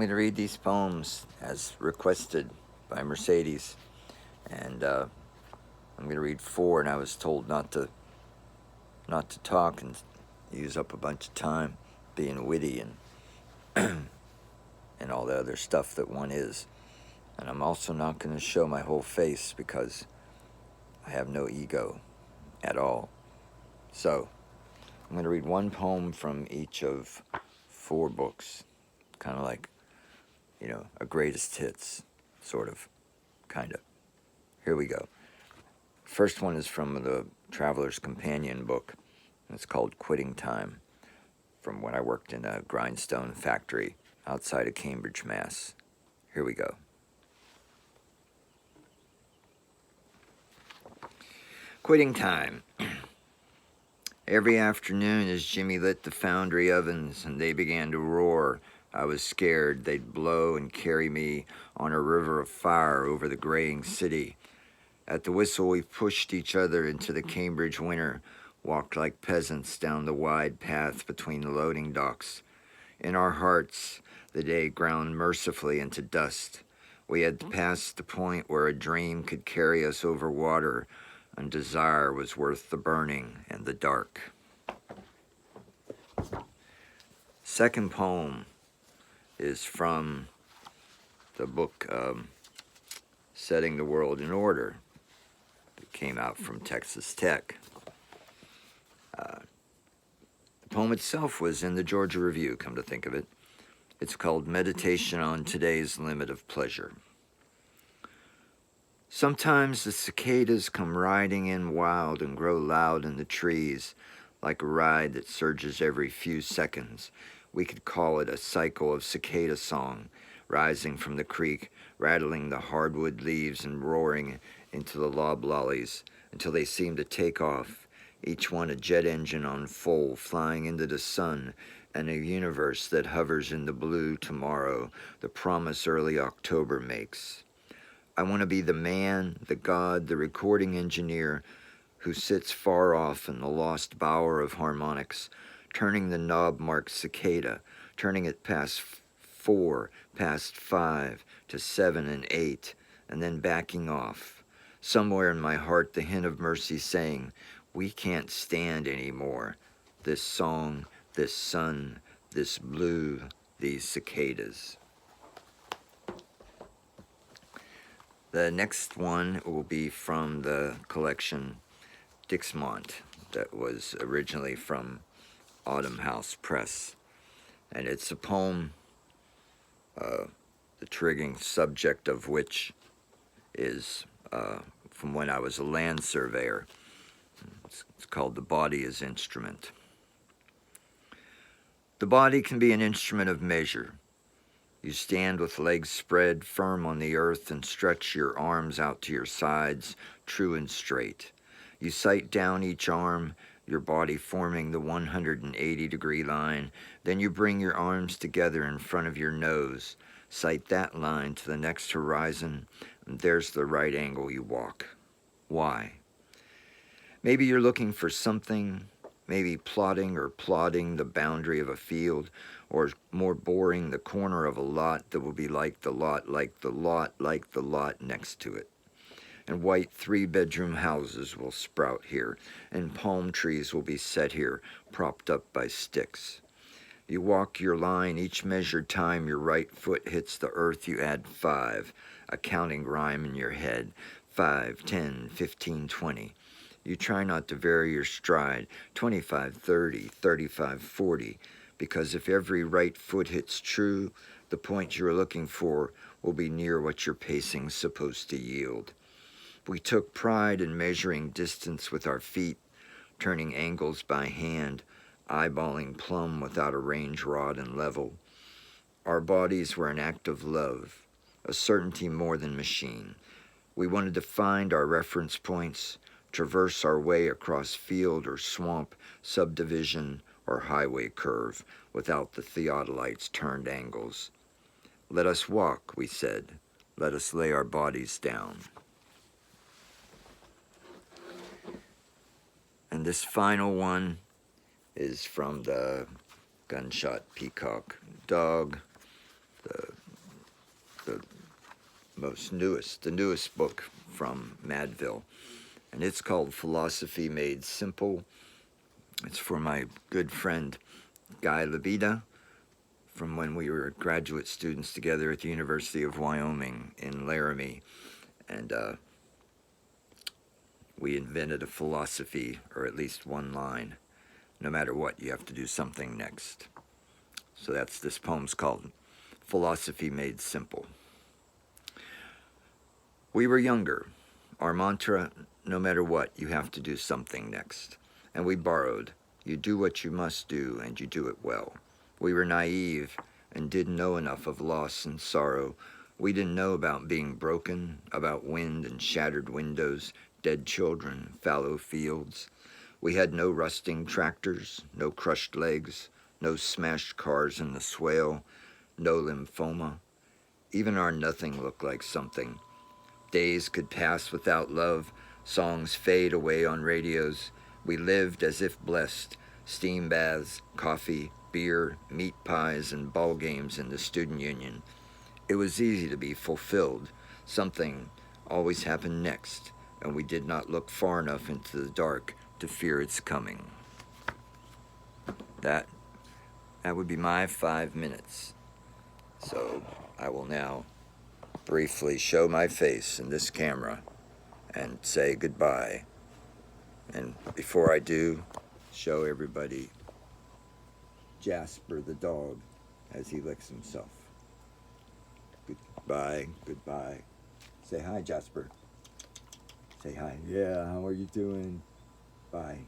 going to read these poems as requested by Mercedes, and I'm going to read 4. And I was told not to talk and use up a bunch of time being witty and and all the other stuff that one is. And I'm also not going to show my whole face because I have no ego at all. So I'm going to read one poem from each of 4 books, kind of like, a greatest hits, sort of, kind of. Here we go. First one is from the Traveler's Companion book. It's called Quitting Time, from when I worked in a grindstone factory outside of Cambridge, Mass. Here we go. Quitting Time. Every afternoon as Jimmy lit the foundry ovens and they began to roar, I was scared they'd blow and carry me on a river of fire over the graying city. At the whistle, we pushed each other into the Cambridge winter, walked like peasants down the wide path between the loading docks. In our hearts, the day ground mercifully into dust. We had passed the point where a dream could carry us over water, and desire was worth the burning and the dark. Second poem is from the book Setting the World in Order. It came out from Texas Tech. The poem itself was in the Georgia Review, come to think of it. It's called Meditation on Today's Limit of Pleasure. Sometimes the cicadas come riding in wild and grow loud in the trees, like a ride that surges every few seconds. We could call it a cycle of cicada song, rising from the creek, rattling the hardwood leaves and roaring into the loblollies until they seem to take off, each one a jet engine on full, flying into the sun and a universe that hovers in the blue tomorrow the promise early October makes. I want to be the man, the god, the recording engineer who sits far off in the lost bower of harmonics, turning the knob-marked cicada, turning it past 4, past 5, to 7 and 8, and then backing off. Somewhere in my heart, the hint of mercy saying, we can't stand anymore. This song, this sun, this blue, these cicadas. The next one will be from the collection Dixmont that was originally from Autumn House Press. And it's a poem, the triggering subject of which is from when I was a land surveyor. It's called The Body as Instrument. The body can be an instrument of measure. You stand with legs spread firm on the earth and stretch your arms out to your sides, true and straight. You sight down each arm, your body forming the 180-degree line. Then you bring your arms together in front of your nose, sight that line to the next horizon, and there's the right angle you walk. Why? Maybe you're looking for something, maybe plotting or plodding the boundary of a field, or more boring, the corner of a lot that will be like the lot, like the lot, like the lot next to it. And white 3-bedroom houses will sprout here, and palm trees will be set here, propped up by sticks. You walk your line, each measured time your right foot hits the earth, you add 5, a counting rhyme in your head, 5, 10, 15, 20. You try not to vary your stride, 25, 30, 35, 40, because if every right foot hits true, the point you're looking for will be near what your pacing's supposed to yield. We took pride in measuring distance with our feet, turning angles by hand, eyeballing plumb without a range rod and level. Our bodies were an act of love, a certainty more than machine. We wanted to find our reference points, traverse our way across field or swamp, subdivision or highway curve without the theodolites' turned angles. Let us walk, we said. Let us lay our bodies down. And this final one is from the Gunshot Peacock Dog, the the newest book from Madville, and it's called Philosophy Made Simple. It's for my good friend Guy Labida from when we were graduate students together at the University of Wyoming in Laramie, and we invented a philosophy, or at least one line. No matter what, you have to do something next. So this poem's called Philosophy Made Simple. We were younger. Our mantra, no matter what, you have to do something next. And we borrowed, you do what you must do, and you do it well. We were naive and didn't know enough of loss and sorrow. We didn't know about being broken, about wind and shattered windows, dead children, fallow fields. We had no rusting tractors, no crushed legs, no smashed cars in the swale, no lymphoma. Even our nothing looked like something. Days could pass without love, songs fade away on radios. We lived as if blessed, steam baths, coffee, beer, meat pies, and ball games in the student union. It was easy to be fulfilled. Something always happened next, and we did not look far enough into the dark to fear its coming. That would be my 5 minutes. So I will now briefly show my face in this camera and say goodbye. And before I do, show everybody Jasper the dog as he licks himself. Goodbye, goodbye. Say hi, Jasper. Say hi. Yeah, how are you doing? Bye.